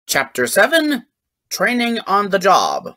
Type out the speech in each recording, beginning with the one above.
Chapter 7 Training on the Job.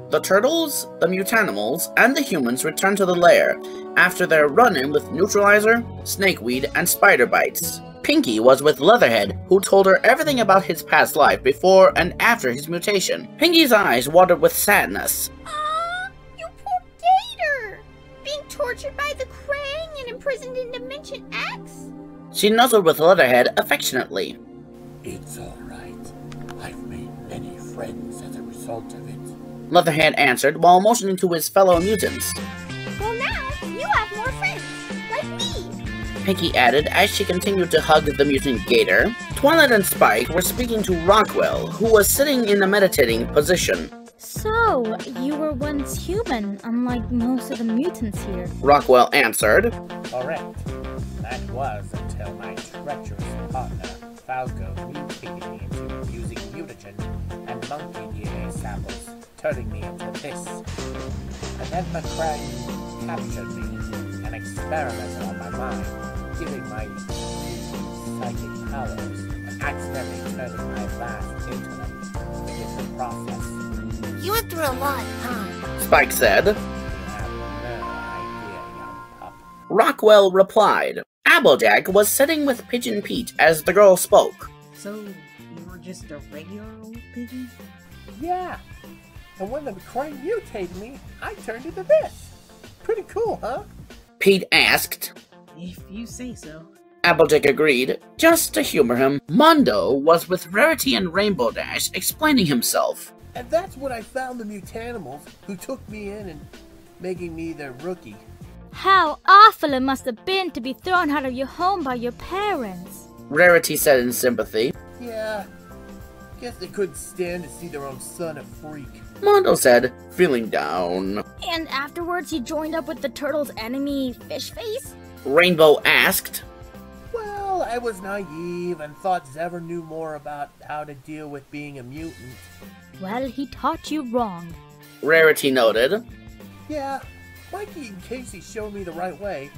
The turtles, the mutanimals, and the humans return to the lair after their run-in with Neutralizer, Snakeweed, and Spider Bites. Pinky was with Leatherhead, who told her everything about his past life before and after his mutation. Pinky's eyes watered with sadness. Aw, you poor gator! Being tortured by the Krang and imprisoned in Dimension X? She nuzzled with Leatherhead affectionately. It's all right. I've made many friends as a result of it. Leatherhead answered while motioning to his fellow mutants. Well, now you have more friends, like me. Pinky added as she continued to hug the mutant gator. Twilight and Spike were speaking to Rockwell, who was sitting in a meditating position. So, you were once human, unlike most of the mutants here. Rockwell answered. Correct. That was until my treacherous partner, Falco, mutated me into using mutagen and monkey DNA samples, turning me into this. And then the Krang captured me and experimented on my mind, giving my psychic powers and accidentally turning my vast intellect to begin the process. You went through a lot, huh? Spike said. You have no idea, young pup. Rockwell replied. Applejack was sitting with Pigeon Pete as the girl spoke. So, you were just a regular old pigeon? Yeah. And when the Krang mutated me, I turned into this. Pretty cool, huh? Pete asked. If you say so. Applejack agreed. Just to humor him, Mondo was with Rarity and Rainbow Dash explaining himself. And that's when I found the mutanimals who took me in and making me their rookie. How awful it must have been to be thrown out of your home by your parents. Rarity said in sympathy. Yeah, guess they couldn't stand to see their own son a freak. Mondo said, feeling down. And afterwards you joined up with the turtle's enemy, Fishface? Rainbow asked. Well, I was naive and thought Xever knew more about how to deal with being a mutant. Well, he taught you wrong. Rarity noted. Yeah, Mikey and Casey showed me the right way,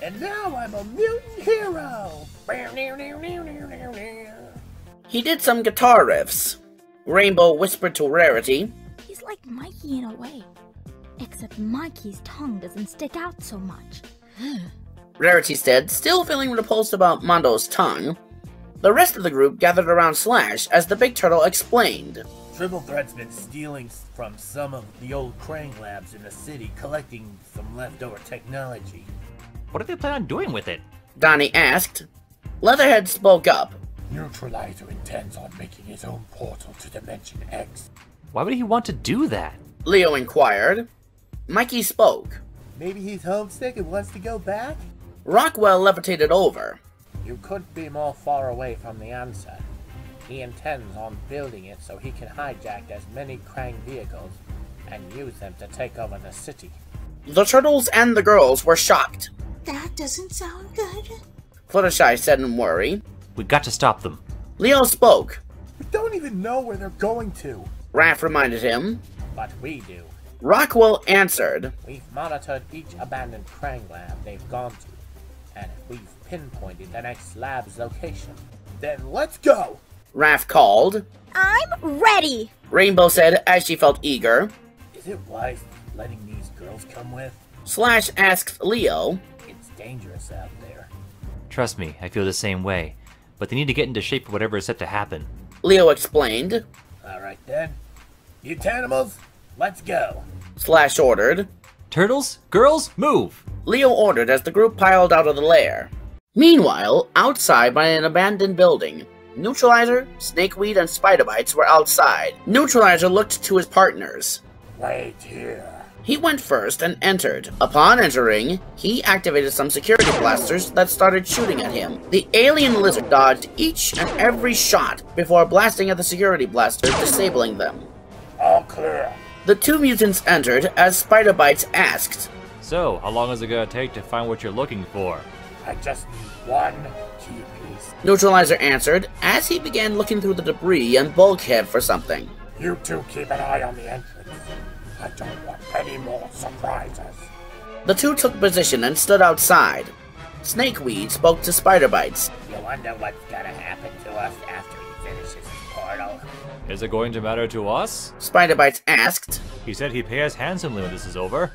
and now I'm a mutant hero! He did some guitar riffs. Rainbow whispered to Rarity. He's like Mikey in a way. Except Mikey's tongue doesn't stick out so much. Rarity said, still feeling repulsed about Mondo's tongue. The rest of the group gathered around Slash as the big turtle explained. Triple Threat's been stealing from some of the old Krang labs in the city, collecting some leftover technology. What do they plan on doing with it? Donnie asked. Leatherhead spoke up. Neutralizer intends on making his own portal to Dimension X. Why would he want to do that? Leo inquired. Mikey spoke. Maybe he's homesick and wants to go back? Rockwell levitated over. You couldn't be more far away from the answer. He intends on building it so he can hijack as many Krang vehicles and use them to take over the city. The turtles and the girls were shocked. That doesn't sound good. Fluttershy said in worry. We got to stop them. Leo spoke. We don't even know where they're going to. Raph reminded him. But we do. Rockwell answered. We've monitored each abandoned Krang lab they've gone to, and we've pinpointed the next lab's location. Then let's go! Raph called. I'm ready! Rainbow said as she felt eager. Is it wise letting these girls come with? Slash asked Leo. It's dangerous out there. Trust me, I feel the same way. But they need to get into shape for whatever is set to happen. Leo explained. Alright then. Mutanimals, let's go. Slash ordered. Turtles, girls, move! Leo ordered as the group piled out of the lair. Meanwhile, outside by an abandoned building, Neutralizer, Snakeweed, and Spider Bites were outside. Neutralizer looked to his partners. Wait here. He went first and entered. Upon entering, he activated some security blasters that started shooting at him. The alien lizard dodged each and every shot before blasting at the security blaster, disabling them. All clear. The two mutants entered as Spider Bites asked. So, how long is it gonna take to find what you're looking for? I just need one key piece. Neutralizer answered as he began looking through the debris and bulkhead for something. You two keep an eye on the entrance. I don't want any more surprises. The two took position and stood outside. Snakeweed spoke to Spider Bites. You wonder what's gonna happen to us after he now. Is it going to matter to us? Spider-Bites asked. He said he'd pay us handsomely when this is over.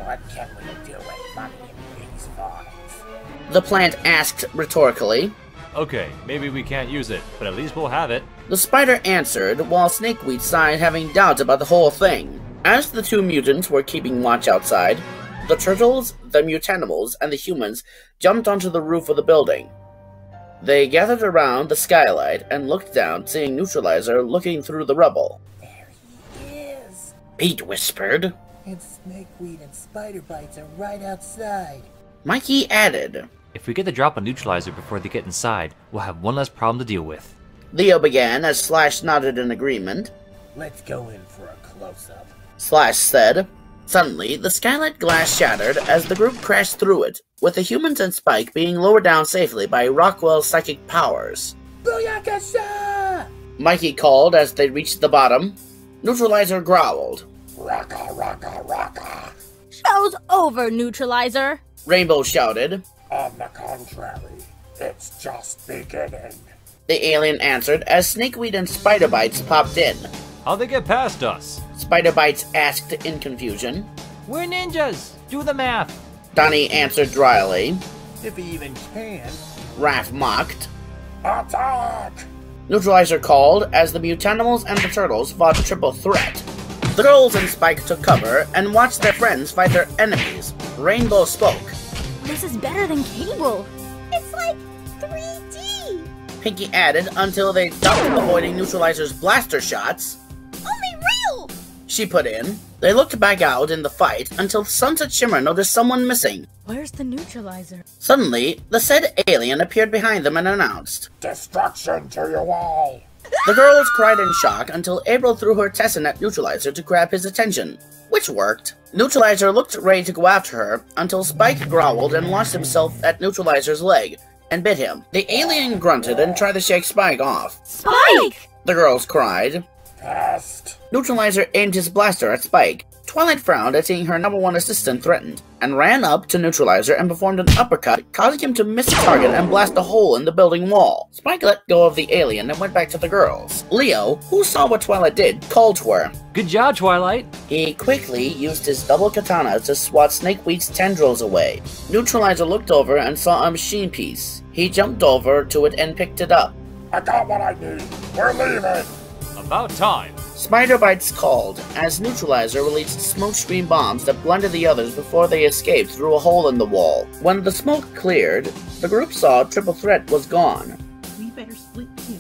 What can we do with money in these forms? The plant asked rhetorically. Okay, maybe we can't use it, but at least we'll have it. The spider answered, while Snakeweed sighed, having doubts about the whole thing. As the two mutants were keeping watch outside, the turtles, the mutanimals, and the humans jumped onto the roof of the building. They gathered around the skylight and looked down, seeing Neutralizer looking through the rubble. There he is. Pete whispered. And Snakeweed and Spider-Bites are right outside. Mikey added. If we get the drop on Neutralizer before they get inside, we'll have one less problem to deal with. Leo began as Slash nodded in agreement. Let's go in for a close-up. Slash said. Suddenly, the skylight glass shattered as the group crashed through it, with the humans and Spike being lowered down safely by Rockwell's psychic powers. Booyakasha! Mikey called as they reached the bottom. Neutralizer growled. Rocka, rocka, rocka. Show's over, Neutralizer. Rainbow shouted. On the contrary, it's just beginning. The alien answered as Snakeweed and Spider-Bites popped in. How'd they get past us? Spider-Bites asked in confusion. We're ninjas! Do the math! Donnie answered dryly. If he even can. Raph mocked. Attack! Neutralizer called as the Mutanimals and the Turtles fought triple threat. The girls and Spike took cover and watched their friends fight their enemies. Rainbow spoke. This is better than Cable. It's like 3D. Pinky added until they ducked, avoiding Neutralizer's blaster shots. Only real. She put in. They looked back out in the fight until Sunset Shimmer noticed someone missing. Where's the Neutralizer? Suddenly, the said alien appeared behind them and announced. Destruction to you all! The girls cried in shock until April threw her Tessin at Neutralizer to grab his attention, which worked. Neutralizer looked ready to go after her until Spike growled and launched himself at Neutralizer's leg and bit him. The alien grunted and tried to shake Spike off. Spike! The girls cried. Pest! Neutralizer aimed his blaster at Spike. Twilight frowned at seeing her #1 assistant threatened, and ran up to Neutralizer and performed an uppercut, causing him to miss the target and blast a hole in the building wall. Spike let go of the alien and went back to the girls. Leo, who saw what Twilight did, called to her. Good job, Twilight! He quickly used his double katana to swat Snakeweed's tendrils away. Neutralizer looked over and saw a machine piece. He jumped over to it and picked it up. I got what I need. We're leaving. About time! Spider-Bites called, as Neutralizer released smokescreen bombs that blinded the others before they escaped through a hole in the wall. When the smoke cleared, the group saw Triple Threat was gone. We better split too.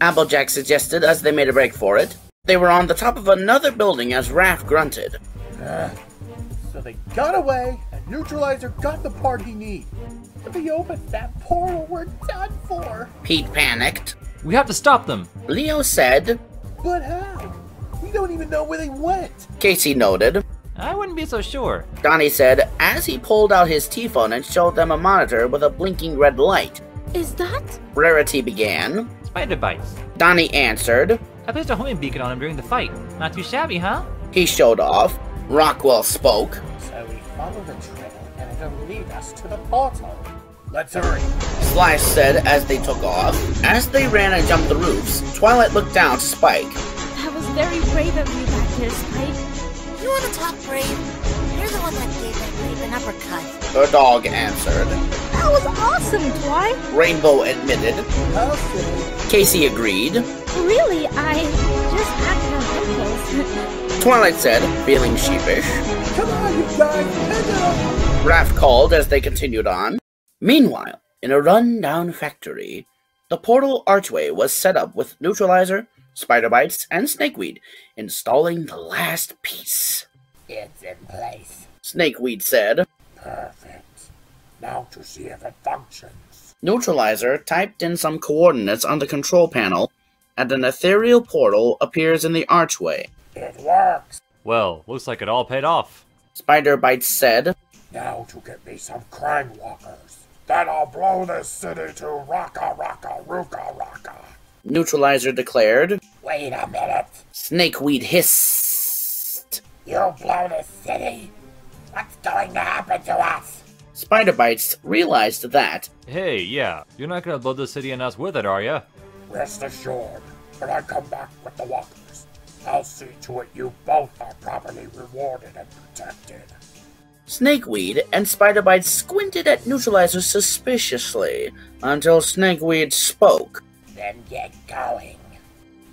Applejack suggested as they made a break for it. They were on the top of another building as Raph grunted. So they got away, and Neutralizer got the part he needs. If he opens that portal, we're done for. Pete panicked. We have to stop them! Leo said. But how? We don't even know where they went. Casey noted. I wouldn't be so sure. Donnie said as he pulled out his T-phone and showed them a monitor with a blinking red light. Is that? Rarity began. Spider-Bites. Donnie answered. I placed a homing beacon on him during the fight. Not too shabby, huh? He showed off. Rockwell spoke. So we follow the trail, and it'll lead us to the portal. Let's hurry. Slash said as they took off. As they ran and jumped the roofs, Twilight looked down to Spike. That was very brave of you back there, Spike. You want to talk brave? You're the one that gave that brave an uppercut. Her dog answered. That was awesome, Twi. Rainbow admitted. How silly. Casey agreed. Really, I just acted on impulse. Twilight said, feeling sheepish. Come on, you guys, pick it up. Raph called as they continued on. Meanwhile, in a run-down factory, the portal archway was set up with Neutralizer, Spider-Bites, and Snakeweed, installing the last piece. It's in place. Snakeweed said. Perfect. Now to see if it functions. Neutralizer typed in some coordinates on the control panel, and an ethereal portal appears in the archway. It works. Well, looks like it all paid off. Spider-Bites said. Now to get me some Krang Walkers. Then I'll blow this city to rocka rocka rooka rocka. Neutralizer declared. Wait a minute. Snakeweed hissed. You'll blow this city? What's going to happen to us? Spider-Bites realized that. Hey, yeah, you're not gonna blow the city and us with it, are ya? Rest assured, when I come back with the walkers. I'll see to it you both are properly rewarded and protected. Snakeweed and Spider-Bite squinted at Neutralizer suspiciously until Snakeweed spoke. Then get going.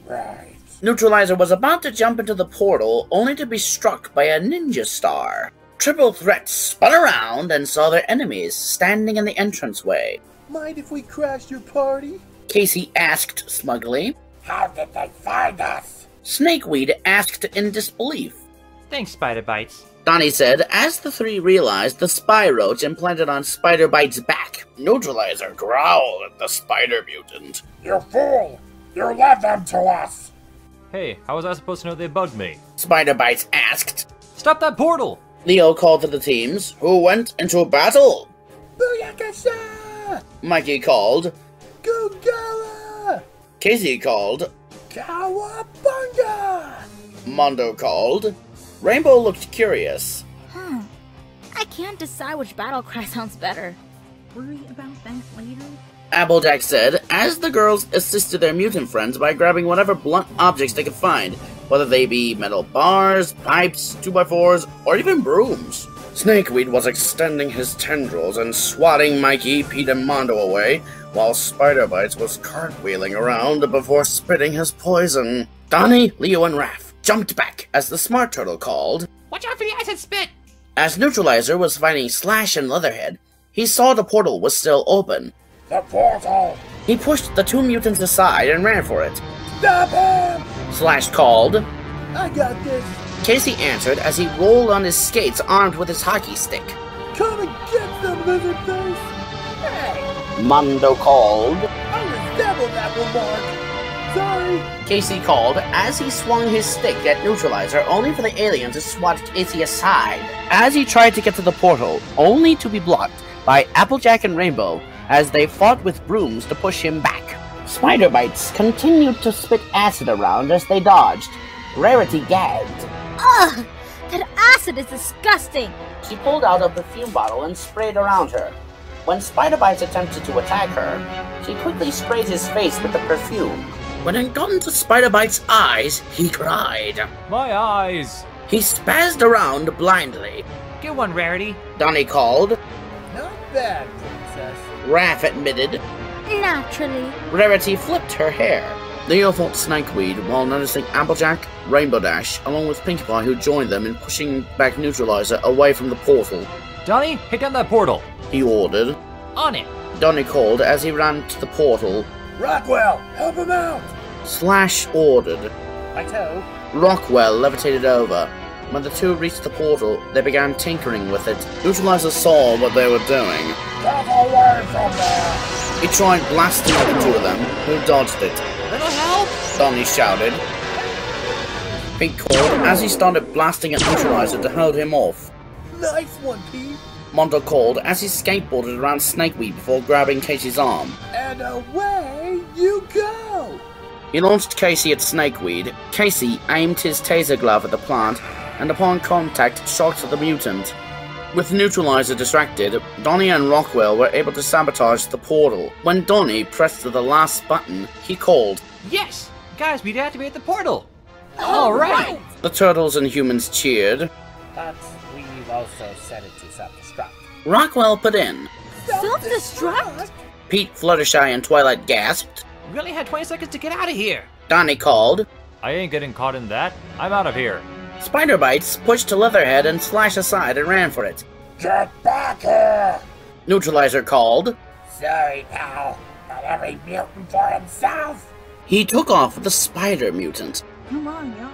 Right. Neutralizer was about to jump into the portal only to be struck by a ninja star. Triple Threat spun around and saw their enemies standing in the entranceway. Mind if we crash your party? Casey asked smugly. How did they find us? Snakeweed asked in disbelief. Thanks, Spider-Bites. Donnie said as the three realized the spy roach implanted on Spider-Bite's back. Neutralizer growled at the spider mutant. You fool! You led them to us! Hey, how was I supposed to know they bugged me? Spider-Bite asked. Stop that portal! Leo called to the teams, who went into battle. Booyakasha! Mikey called. Go Gala! Casey called. Cowabunga! Mondo called. Rainbow looked curious. I can't decide which battle cry sounds better. Worry about that later. Applejack said as the girls assisted their mutant friends by grabbing whatever blunt objects they could find, whether they be metal bars, pipes, 2x4s, or even brooms. Snakeweed was extending his tendrils and swatting Mikey, Pete, and Mondo away, while Spider-Bites was cartwheeling around before spitting his poison. Donnie, Leo, and Raph jumped back as the Smart Turtle called. Watch out for the acid spit! As Neutralizer was fighting Slash and Leatherhead, he saw the portal was still open. The portal! He pushed the two mutants aside and ran for it. Stop him! Slash called. I got this. Casey answered as he rolled on his skates armed with his hockey stick. Come and get them, lizard face! Hey! Mondo called. I resemble that remark. Sorry. Casey called as he swung his stick at Neutralizer, only for the alien to swat Casey aside. As he tried to get to the portal, only to be blocked by Applejack and Rainbow as they fought with brooms to push him back. Spider-Bites continued to spit acid around as they dodged. Rarity gagged. Ugh! That acid is disgusting! She pulled out a perfume bottle and sprayed around her. When Spider-Bites attempted to attack her, she quickly sprayed his face with the perfume. When it got into Spider-Bite's eyes, he cried. My eyes! He spazzed around blindly. Get one, Rarity. Donnie called. Not bad, princess. Raph admitted. Naturally. Rarity flipped her hair. Leo fought Snakeweed while noticing Applejack, Rainbow Dash, along with Pinkie Pie, who joined them in pushing back Neutralizer away from the portal. Donnie, hit down that portal. He ordered. On it. Donnie called as he ran to the portal. Rockwell, help him out! Slash ordered. My toe? Rockwell levitated over. When the two reached the portal, they began tinkering with it. Neutralizer saw what they were doing. Get away from there! He tried blasting at the two of them, who dodged it. Little help! Donnie shouted. Pete called as he started blasting at Neutralizer to hold him off. Nice one, Pete! Mondo called as he skateboarded around Snakeweed before grabbing Casey's arm. And away you go! He launched Casey at Snakeweed. Casey aimed his taser glove at the plant, and upon contact, shocked the mutant. With Neutralizer distracted, Donnie and Rockwell were able to sabotage the portal. When Donnie pressed the last button, he called. Yes! Guys, we deactivated the portal! Alright! The turtles and humans cheered. But we've also set it to self-destruct. Rockwell put in. Self-destruct? Pete, Fluttershy, and Twilight gasped. We only had 20 seconds to get out of here! Donnie called. I ain't getting caught in that. I'm out of here. Spider-Bites pushed Leatherhead and Slash aside and ran for it. Get back here! Neutralizer called. Sorry, pal. Not every mutant for himself! He took off with the spider mutant. Come on, y'all.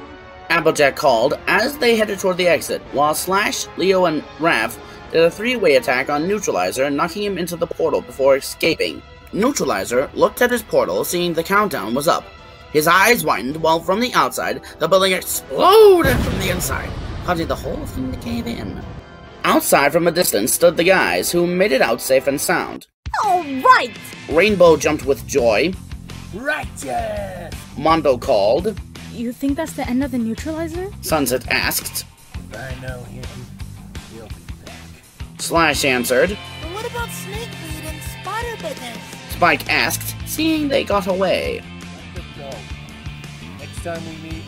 Applejack called as they headed toward the exit, while Slash, Leo, and Raph did a three-way attack on Neutralizer, knocking him into the portal before escaping. Neutralizer looked at his portal, seeing the countdown was up. His eyes widened, while from the outside, the building exploded from the inside, causing the whole thing to cave in. Outside from a distance stood the guys, who made it out safe and sound. Alright! Rainbow jumped with joy. Righteous! Mondo called. You think that's the end of the Neutralizer? Sunset asked. I know him. He'll be back. Slash answered. But what about Snakeweed and Spider-Business? Spike asked, seeing they got away. Let them go. next time we meet,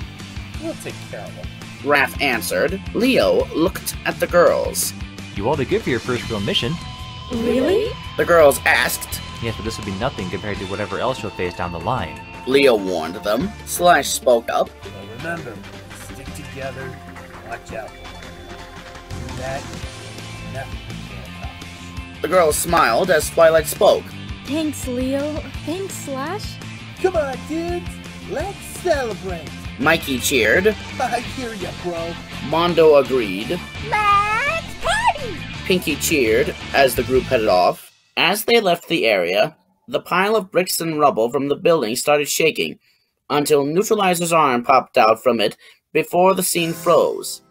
we'll take care of them. Raph answered. Leo looked at the girls. You all did good for your first real mission. Really? The girls asked. Yes, but this will be nothing compared to whatever else you'll face down the line. Leo warned them. Slash spoke up. But remember, stick together, watch out for one another. Do that, nothing can accomplish. The girls smiled as Twilight spoke. Thanks, Leo. Thanks, Slash. Come on, dudes. Let's celebrate. Mikey cheered. I hear ya, bro. Mondo agreed. Let's party! Pinky cheered as the group headed off. As they left the area, the pile of bricks and rubble from the building started shaking until Neutralizer's arm popped out from it before the scene froze.